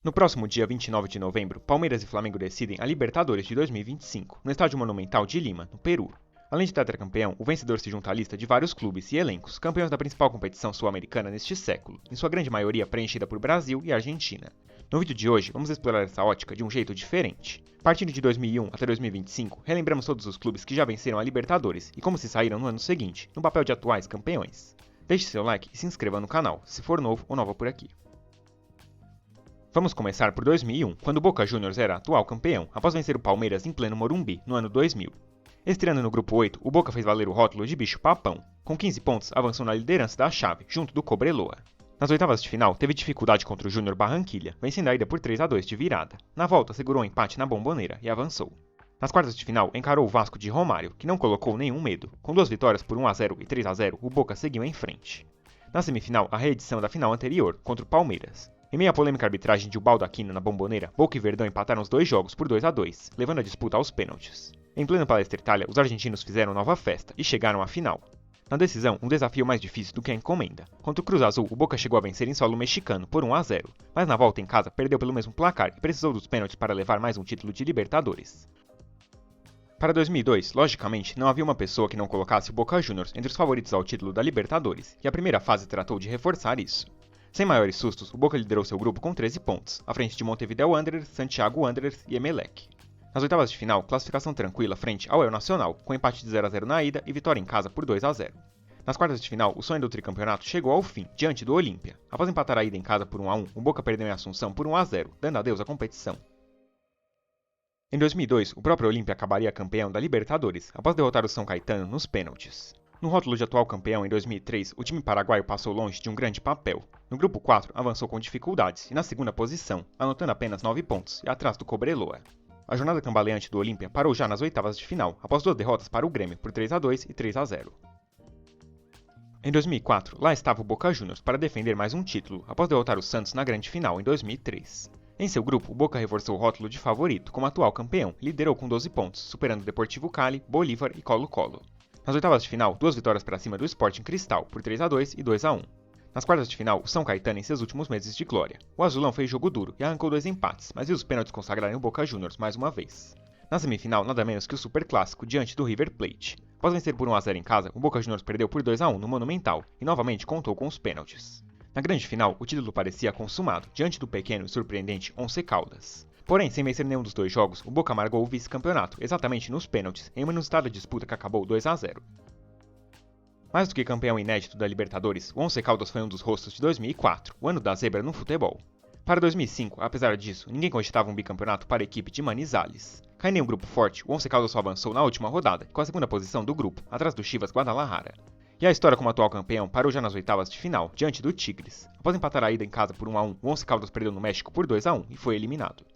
No próximo dia 29 de novembro, Palmeiras e Flamengo decidem a Libertadores de 2025, no Estádio Monumental de Lima, no Peru. Além de tetracampeão, o vencedor se junta à lista de vários clubes e elencos campeões da principal competição sul-americana neste século, em sua grande maioria preenchida por Brasil e Argentina. No vídeo de hoje, vamos explorar essa ótica de um jeito diferente. Partindo de 2001 até 2025, relembramos todos os clubes que já venceram a Libertadores e como se saíram no ano seguinte, no papel de atuais campeões. Deixe seu like e se inscreva no canal, se for novo ou nova por aqui. Vamos começar por 2001, quando o Boca Juniors era atual campeão, após vencer o Palmeiras em pleno Morumbi, no ano 2000. Estreando no grupo 8, o Boca fez valer o rótulo de bicho-papão. Com 15 pontos, avançou na liderança da chave, junto do Cobreloa. Nas oitavas de final, teve dificuldade contra o Júnior Barranquilla, vencendo a ida por 3-2 de virada. Na volta, segurou um empate na Bomboneira e avançou. Nas quartas de final, encarou o Vasco de Romário, que não colocou nenhum medo. Com 2 vitórias por 1-0 e 3-0, o Boca seguiu em frente. Na semifinal, a reedição da final anterior, contra o Palmeiras. Em meio à polêmica arbitragem de Ubaldo Aquino na Bomboneira, Boca e Verdão empataram os 2 jogos por 2-2, levando a disputa aos pênaltis. Em pleno Palestra Itália, os argentinos fizeram nova festa e chegaram à final. Na decisão, um desafio mais difícil do que a encomenda. Contra o Cruz Azul, o Boca chegou a vencer em solo mexicano por 1-0, mas na volta em casa perdeu pelo mesmo placar e precisou dos pênaltis para levar mais um título de Libertadores. Para 2002, logicamente, não havia uma pessoa que não colocasse o Boca Juniors entre os favoritos ao título da Libertadores, e a primeira fase tratou de reforçar isso. Sem maiores sustos, o Boca liderou seu grupo com 13 pontos, à frente de Montevideo Wanderers, Santiago Wanderers e Emelec. Nas oitavas de final, classificação tranquila frente ao El Nacional, com empate de 0-0 na ida e vitória em casa por 2-0. Nas quartas de final, o sonho do tricampeonato chegou ao fim, diante do Olímpia. Após empatar a ida em casa por 1-1, o Boca perdeu em Assunção por 1-0, dando adeus à competição. Em 2002, o próprio Olímpia acabaria campeão da Libertadores, após derrotar o São Caetano nos pênaltis. No rótulo de atual campeão em 2003, o time paraguaio passou longe de um grande papel. No grupo 4, avançou com dificuldades e na segunda posição, anotando apenas 9 pontos e atrás do Cobreloa. A jornada cambaleante do Olímpia parou já nas oitavas de final, após 2 derrotas para o Grêmio por 3-2 e 3-0. Em 2004, lá estava o Boca Juniors para defender mais um título, após derrotar o Santos na grande final em 2003. Em seu grupo, o Boca reforçou o rótulo de favorito como atual campeão e liderou com 12 pontos, superando Deportivo Cali, Bolívar e Colo-Colo. Nas oitavas de final, 2 vitórias para cima do Sporting Cristal, por 3-2 e 2-1. Nas quartas de final, o São Caetano em seus últimos meses de glória. O Azulão fez jogo duro e arrancou 2 empates, mas viu os pênaltis consagrarem o Boca Juniors mais uma vez. Na semifinal, nada menos que o Superclássico diante do River Plate. Após vencer por 1-0 em casa, o Boca Juniors perdeu por 2-1 no Monumental e novamente contou com os pênaltis. Na grande final, o título parecia consumado, diante do pequeno e surpreendente Once Caldas. Porém, sem vencer nenhum dos 2 jogos, o Boca amargou o vice-campeonato, exatamente nos pênaltis, em uma inusitada disputa que acabou 2-0. Mais do que campeão inédito da Libertadores, o Once Caldas foi um dos rostos de 2004, o ano da zebra no futebol. Para 2005, apesar disso, ninguém cogitava um bicampeonato para a equipe de Manizales. Caindo em um grupo forte, o Once Caldas só avançou na última rodada, com a segunda posição do grupo, atrás do Chivas Guadalajara. E a história como atual campeão parou já nas oitavas de final, diante do Tigres. Após empatar a ida em casa por 1-1, o Once Caldas perdeu no México por 2-1 e foi eliminado.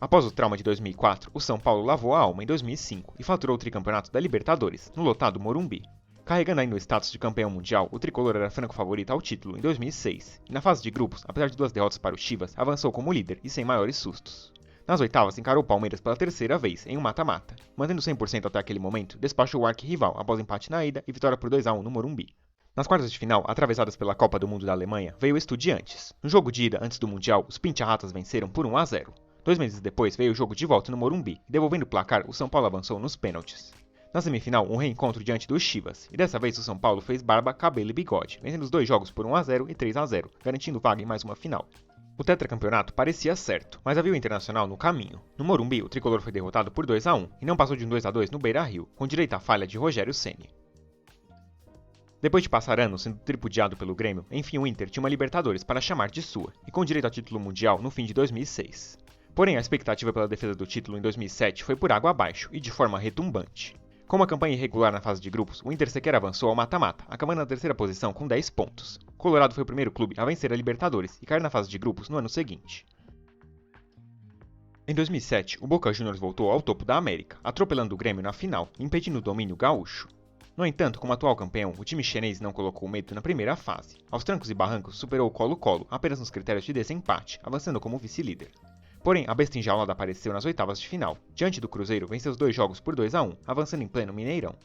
Após o trauma de 2004, o São Paulo lavou a alma em 2005 e faturou o tricampeonato da Libertadores, no lotado Morumbi. Carregando ainda o status de campeão mundial, o tricolor era franco favorito ao título em 2006, e na fase de grupos, apesar de 2 derrotas para o Chivas, avançou como líder e sem maiores sustos. Nas oitavas, encarou o Palmeiras pela terceira vez, em um mata-mata. Mantendo 100% até aquele momento, despachou o arquirrival após empate na ida e vitória por 2-1 no Morumbi. Nas quartas de final, atravessadas pela Copa do Mundo da Alemanha, veio o Estudiantes. No jogo de ida, antes do Mundial, os Pincha-Ratas venceram por 1-0. 2 meses depois veio o jogo de volta no Morumbi, e devolvendo o placar, o São Paulo avançou nos pênaltis. Na semifinal, um reencontro diante dos Chivas, e dessa vez o São Paulo fez barba, cabelo e bigode, vencendo os 2 jogos por 1-0 e 3-0, garantindo vaga em mais uma final. O tetracampeonato parecia certo, mas havia o Internacional no caminho. No Morumbi, o tricolor foi derrotado por 2-1 e não passou de um 2-2 no Beira-Rio, com direito à falha de Rogério Ceni. Depois de passar anos sendo tripudiado pelo Grêmio, enfim o Inter tinha uma Libertadores para chamar de sua, e com direito a título mundial no fim de 2006. Porém, a expectativa pela defesa do título em 2007 foi por água abaixo e de forma retumbante. Com uma campanha irregular na fase de grupos, o Inter sequer avançou ao mata-mata, acabando na terceira posição com 10 pontos. O Colorado foi o primeiro clube a vencer a Libertadores e cair na fase de grupos no ano seguinte. Em 2007, o Boca Juniors voltou ao topo da América, atropelando o Grêmio na final e impedindo o domínio gaúcho. No entanto, como atual campeão, o time chinês não colocou medo na primeira fase. Aos trancos e barrancos, superou o Colo-Colo apenas nos critérios de desempate, avançando como vice-líder. Porém, a besta enjaulada apareceu nas oitavas de final. Diante do Cruzeiro, venceu os 2 jogos por 2-1, avançando em pleno Mineirão.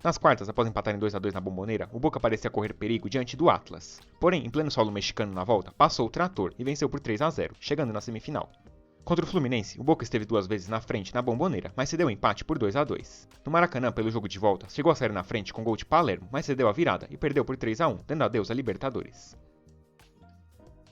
Nas quartas, após empatar em 2-2 na Bombonera, o Boca parecia correr perigo diante do Atlas. Porém, em pleno solo mexicano na volta, passou o trator e venceu por 3-0, chegando na semifinal. Contra o Fluminense, o Boca esteve 2 vezes na frente na Bombonera, mas cedeu o empate por 2-2. No Maracanã, pelo jogo de volta, chegou a sair na frente com gol de Palermo, mas cedeu a virada e perdeu por 3-1, dando adeus à Libertadores.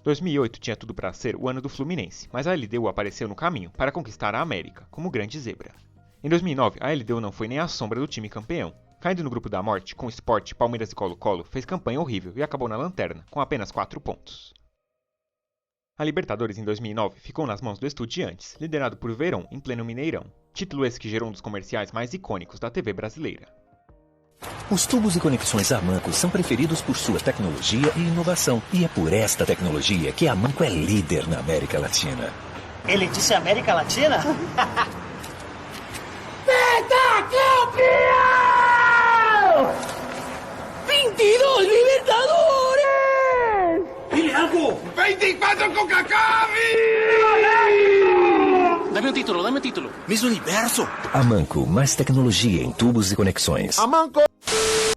2008 tinha tudo para ser o ano do Fluminense, mas a LDU apareceu no caminho para conquistar a América, como grande zebra. Em 2009, a LDU não foi nem a sombra do time campeão. Caindo no grupo da morte, com Sport, Palmeiras e Colo-Colo, fez campanha horrível e acabou na lanterna, com apenas 4 pontos. A Libertadores em 2009 ficou nas mãos do Estudiantes, liderado por Verón em pleno Mineirão. Título esse que gerou um dos comerciais mais icônicos da TV brasileira. Os tubos e conexões Amanco são preferidos por sua tecnologia e inovação. E é por esta tecnologia que a Amanco é líder na América Latina. Ele disse América Latina? ¡Pentacampeón! ¡22 Libertadores! ¡Dile algo! 24 Coca-Cola! Dame un título. Miss Universo! Amanco, mais tecnologia em tubos e conexões. Amanco!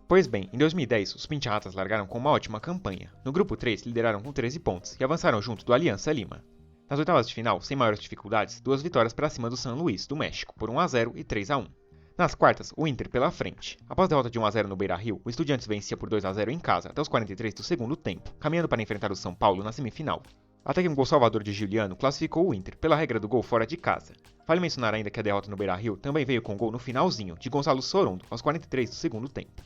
Pois bem, em 2010, os Pinchatas largaram com uma ótima campanha. No grupo 3, lideraram com 13 pontos e avançaram junto do Aliança Lima. Nas oitavas de final, sem maiores dificuldades, 2 vitórias para cima do San Luís, do México, por 1-0 e 3-1. Nas quartas, o Inter pela frente. Após derrota de 1-0 no Beira-Rio, o Estudiantes vencia por 2-0 em casa até os 43 do segundo tempo, caminhando para enfrentar o São Paulo na semifinal. Até que um gol salvador de Giuliano classificou o Inter pela regra do gol fora de casa. Vale mencionar ainda que a derrota no Beira-Rio também veio com gol no finalzinho de Gonçalo Sorondo aos 43 do segundo tempo.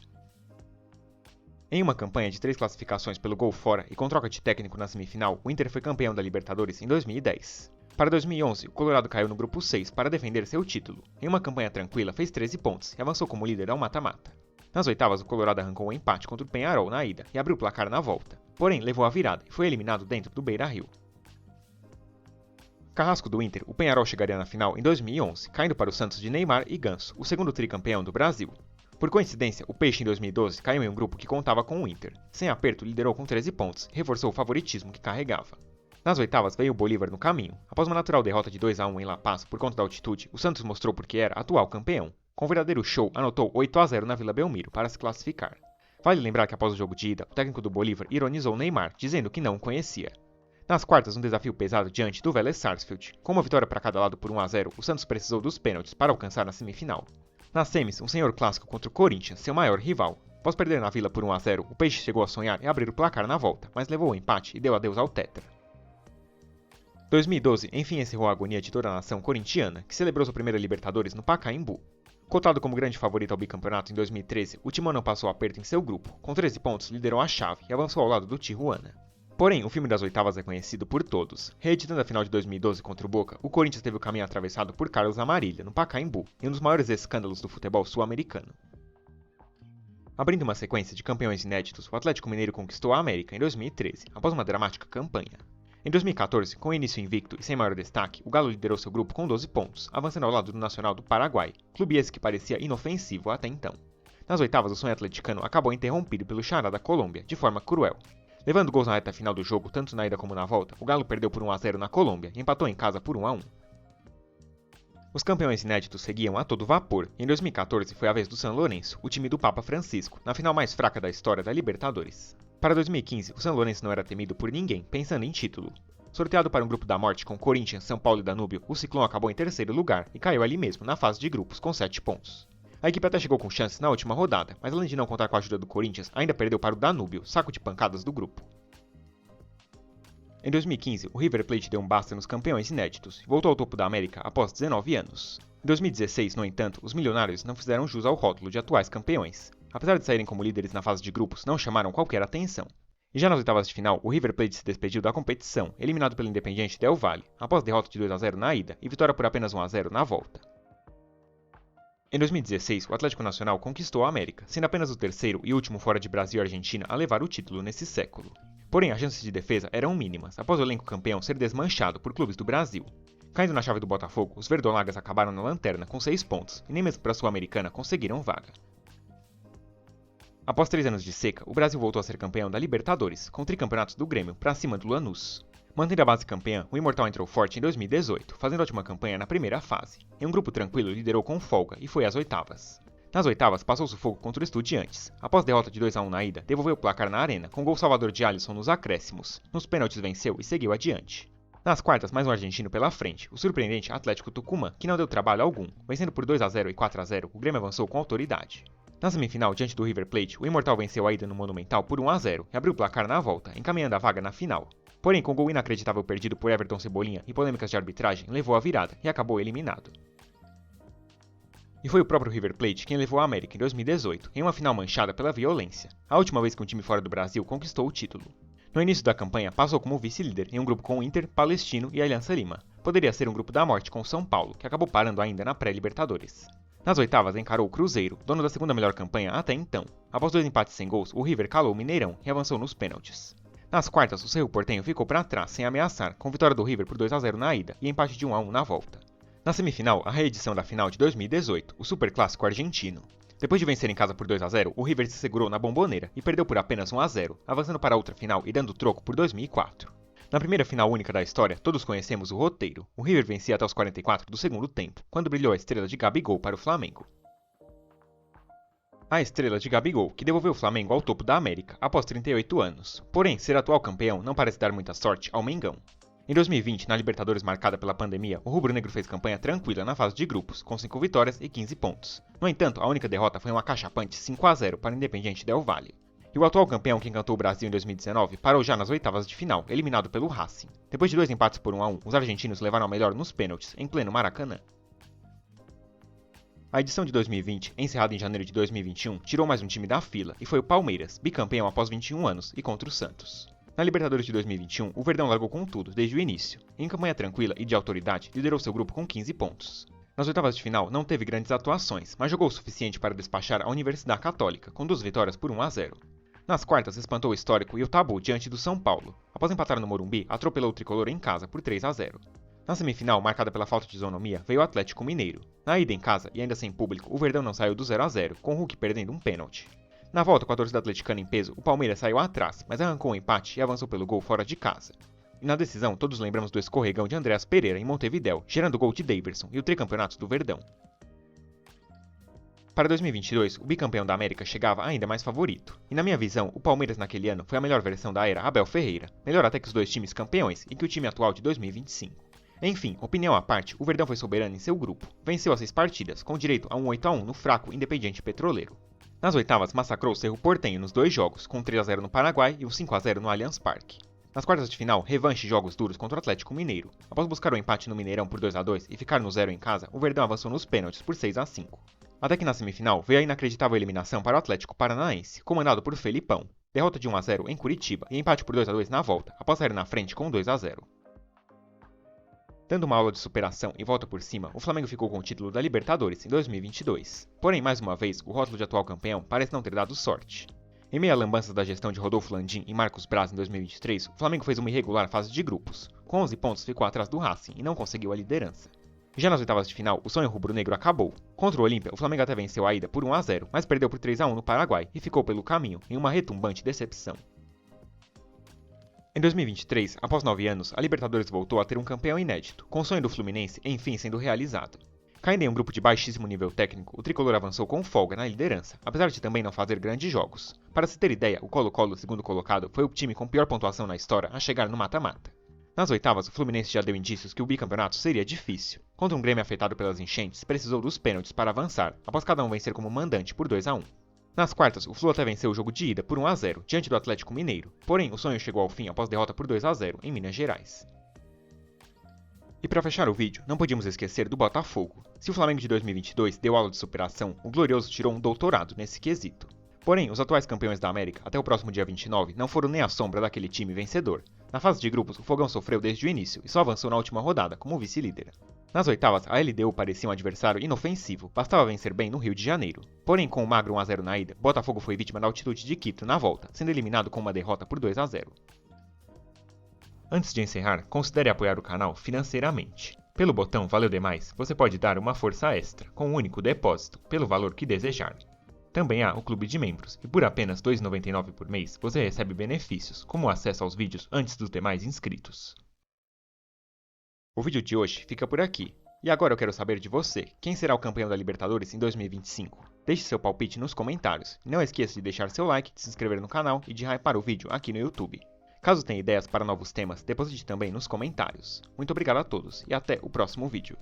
Em uma campanha de 3 classificações pelo gol fora e com troca de técnico na semifinal, o Inter foi campeão da Libertadores em 2010. Para 2011, o Colorado caiu no grupo 6 para defender seu título. Em uma campanha tranquila, fez 13 pontos e avançou como líder ao mata-mata. Nas oitavas, o Colorado arrancou um empate contra o Peñarol na ida e abriu o placar na volta. Porém, levou a virada e foi eliminado dentro do Beira-Rio. Carrasco do Inter, o Peñarol chegaria na final em 2011, caindo para o Santos de Neymar e Ganso, o segundo tricampeão do Brasil. Por coincidência, o Peixe em 2012 caiu em um grupo que contava com o Inter. Sem aperto, liderou com 13 pontos e reforçou o favoritismo que carregava. Nas oitavas veio o Bolívar no caminho. Após uma natural derrota de 2-1 em La Paz por conta da altitude, o Santos mostrou por que era atual campeão. Com um verdadeiro show, anotou 8-0 na Vila Belmiro para se classificar. Vale lembrar que após o jogo de ida, o técnico do Bolívar ironizou Neymar, dizendo que não o conhecia. Nas quartas, um desafio pesado diante do Vélez Sarsfield. Com uma vitória para cada lado por 1-0, o Santos precisou dos pênaltis para alcançar a semifinal. Nas semis, um senhor clássico contra o Corinthians, seu maior rival. Após perder na Vila por 1-0, o Peixe chegou a sonhar em abrir o placar na volta, mas levou o empate e deu adeus ao tetra. 2012 enfim encerrou a agonia de toda a nação corintiana, que celebrou sua primeira Libertadores no Pacaembu. Cotado como grande favorito ao bicampeonato em 2013, o Timão não passou aperto em seu grupo. Com 13 pontos, liderou a chave e avançou ao lado do Tijuana. Porém, o filme das oitavas é conhecido por todos. Reeditando a final de 2012 contra o Boca, o Corinthians teve o caminho atravessado por Carlos Amarilha, no Pacaembu, em um dos maiores escândalos do futebol sul-americano. Abrindo uma sequência de campeões inéditos, o Atlético Mineiro conquistou a América em 2013, após uma dramática campanha. Em 2014, com o início invicto e sem maior destaque, o Galo liderou seu grupo com 12 pontos, avançando ao lado do Nacional do Paraguai, clube esse que parecia inofensivo até então. Nas oitavas, o sonho atleticano acabou interrompido pelo Xará da Colômbia, de forma cruel. Levando gols na reta final do jogo, tanto na ida como na volta, o Galo perdeu por 1-0 na Colômbia e empatou em casa por 1-1. Os campeões inéditos seguiam a todo vapor, e em 2014 foi a vez do San Lourenço, o time do Papa Francisco, na final mais fraca da história da Libertadores. Para 2015, o San Lourenço não era temido por ninguém, pensando em título. Sorteado para um grupo da morte com Corinthians, São Paulo e Danúbio, o Ciclone acabou em terceiro lugar e caiu ali mesmo, na fase de grupos, com 7 pontos. A equipe até chegou com chances na última rodada, mas além de não contar com a ajuda do Corinthians, ainda perdeu para o Danúbio, saco de pancadas do grupo. Em 2015, o River Plate deu um basta nos campeões inéditos e voltou ao topo da América após 19 anos. Em 2016, no entanto, os milionários não fizeram jus ao rótulo de atuais campeões. Apesar de saírem como líderes na fase de grupos, não chamaram qualquer atenção. E já nas oitavas de final, o River Plate se despediu da competição, eliminado pelo Independiente Del Valle, após derrota de 2-0 na ida e vitória por apenas 1-0 na volta. Em 2016, o Atlético Nacional conquistou a América, sendo apenas o terceiro e último fora de Brasil e Argentina a levar o título nesse século. Porém, as chances de defesa eram mínimas, após o elenco campeão ser desmanchado por clubes do Brasil. Caindo na chave do Botafogo, os verdolagas acabaram na lanterna com 6 pontos, e nem mesmo para a Sul-Americana conseguiram vaga. Após 3 anos de seca, o Brasil voltou a ser campeão da Libertadores, com tricampeonatos do Grêmio para cima do Lanús. Mantendo a base campeã, o Imortal entrou forte em 2018, fazendo ótima campanha na primeira fase. Em um grupo tranquilo, liderou com folga e foi às oitavas. Nas oitavas, passou sufoco contra o Estudiantes. Após derrota de 2-1 na ida, devolveu o placar na arena, com gol salvador de Alisson nos acréscimos. Nos pênaltis venceu e seguiu adiante. Nas quartas, mais um argentino pela frente, o surpreendente Atlético Tucumã, que não deu trabalho algum. Vencendo por 2-0 e 4-0, o Grêmio avançou com autoridade. Na semifinal, diante do River Plate, o Imortal venceu a ida no Monumental por 1-0 e abriu o placar na volta, encaminhando a vaga na final. Porém, com gol inacreditável perdido por Everton Cebolinha e polêmicas de arbitragem, levou a virada e acabou eliminado. E foi o próprio River Plate quem levou a América em 2018, em uma final manchada pela violência, a última vez que um time fora do Brasil conquistou o título. No início da campanha, passou como vice-líder em um grupo com o Inter, Palestino e Aliança Lima. Poderia ser um grupo da morte com o São Paulo, que acabou parando ainda na pré-Libertadores. Nas oitavas, encarou o Cruzeiro, dono da segunda melhor campanha até então. Após 2 empates sem gols, o River calou o Mineirão e avançou nos pênaltis. Nas quartas, o Cerro Porteño ficou para trás sem ameaçar, com vitória do River por 2-0 na ida e empate de 1-1 na volta. Na semifinal, a reedição da final de 2018, o Superclássico argentino. Depois de vencer em casa por 2-0, o River se segurou na Bomboneira e perdeu por apenas 1-0, avançando para a outra final e dando troco por 2004. Na primeira final única da história, todos conhecemos o roteiro. O River vencia até os 44 do segundo tempo, quando brilhou a estrela de Gabigol para o Flamengo. A estrela de Gabigol, que devolveu o Flamengo ao topo da América após 38 anos. Porém, ser atual campeão não parece dar muita sorte ao Mengão. Em 2020, na Libertadores marcada pela pandemia, o rubro-negro fez campanha tranquila na fase de grupos, com 5 vitórias e 15 pontos. No entanto, a única derrota foi uma acachapante 5-0 para o Independiente Del Valle. E o atual campeão que encantou o Brasil em 2019 parou já nas oitavas de final, eliminado pelo Racing. Depois de 2 empates por 1-1, os argentinos levaram a melhor nos pênaltis, em pleno Maracanã. A edição de 2020, encerrada em janeiro de 2021, tirou mais um time da fila, e foi o Palmeiras, bicampeão após 21 anos, e contra o Santos. Na Libertadores de 2021, o Verdão largou com tudo, desde o início. Em campanha tranquila e de autoridade, liderou seu grupo com 15 pontos. Nas oitavas de final, não teve grandes atuações, mas jogou o suficiente para despachar a Universidade Católica, com 2 vitórias por 1-0. Nas quartas, espantou o histórico e o tabu diante do São Paulo. Após empatar no Morumbi, atropelou o tricolor em casa por 3-0. Na semifinal, marcada pela falta de isonomia, veio o Atlético Mineiro. Na ida em casa, e ainda sem público, o Verdão não saiu do 0-0, com o Hulk perdendo um pênalti. Na volta com a torcida atleticana em peso, o Palmeiras saiu atrás, mas arrancou um empate e avançou pelo gol fora de casa. E na decisão, todos lembramos do escorregão de Andreas Pereira em Montevidéu, gerando o gol de Daverson e o tricampeonato do Verdão. Para 2022, o bicampeão da América chegava ainda mais favorito. E na minha visão, o Palmeiras naquele ano foi a melhor versão da era Abel Ferreira, melhor até que os 2 times campeões e que o time atual de 2025. Enfim, opinião à parte, o Verdão foi soberano em seu grupo. Venceu as 6 partidas, com direito a um 8-1 no fraco Independiente Petroleiro. Nas oitavas, massacrou o Cerro Porteño nos 2 jogos, com 3-0 no Paraguai e um 5-0 no Allianz Parque. Nas quartas de final, revanche e jogos duros contra o Atlético Mineiro. Após buscar o empate no Mineirão por 2-2 e ficar no 0 em casa, o Verdão avançou nos pênaltis por 6-5. Até que na semifinal, veio a inacreditável eliminação para o Atlético Paranaense, comandado por Felipão. Derrota de 1-0 em Curitiba e empate por 2-2 na volta, após sair na frente com 2-0. Dando uma aula de superação e volta por cima, o Flamengo ficou com o título da Libertadores em 2022. Porém, mais uma vez, o rótulo de atual campeão parece não ter dado sorte. Em meio a lambanças da gestão de Rodolfo Landim e Marcos Braz em 2023, o Flamengo fez uma irregular fase de grupos. Com 11 pontos, ficou atrás do Racing e não conseguiu a liderança. Já nas oitavas de final, o sonho rubro-negro acabou. Contra o Olímpia, o Flamengo até venceu a ida por 1-0, mas perdeu por 3-1 no Paraguai e ficou pelo caminho, em uma retumbante decepção. Em 2023, após 9 anos, a Libertadores voltou a ter um campeão inédito, com o sonho do Fluminense enfim sendo realizado. Caindo em um grupo de baixíssimo nível técnico, o tricolor avançou com folga na liderança, apesar de também não fazer grandes jogos. Para se ter ideia, o Colo-Colo, segundo colocado, foi o time com pior pontuação na história a chegar no mata-mata. Nas oitavas, o Fluminense já deu indícios que o bicampeonato seria difícil. Contra um Grêmio afetado pelas enchentes, precisou dos pênaltis para avançar, após cada um vencer como mandante por 2-1. Nas quartas, o Flu até venceu o jogo de ida por 1-0 diante do Atlético Mineiro, porém o sonho chegou ao fim após derrota por 2-0 em Minas Gerais. E para fechar o vídeo, não podíamos esquecer do Botafogo. Se o Flamengo de 2022 deu aula de superação, o Glorioso tirou um doutorado nesse quesito. Porém, os atuais campeões da América, até o próximo dia 29, não foram nem a sombra daquele time vencedor. Na fase de grupos, o Fogão sofreu desde o início e só avançou na última rodada como vice-líder. Nas oitavas, a LDU parecia um adversário inofensivo, bastava vencer bem no Rio de Janeiro. Porém, com o magro 1-0 na ida, Botafogo foi vítima da altitude de Quito na volta, sendo eliminado com uma derrota por 2-0. Antes de encerrar, considere apoiar o canal financeiramente. Pelo botão Valeu Demais, você pode dar uma força extra, com um único depósito, pelo valor que desejar. Também há o Clube de Membros, e por apenas R$ 2,99 por mês, você recebe benefícios, como acesso aos vídeos antes dos demais inscritos. O vídeo de hoje fica por aqui. E agora eu quero saber de você, quem será o campeão da Libertadores em 2025? Deixe seu palpite nos comentários. E não esqueça de deixar seu like, de se inscrever no canal e de hypar o vídeo aqui no YouTube. Caso tenha ideias para novos temas, deposite também nos comentários. Muito obrigado a todos e até o próximo vídeo.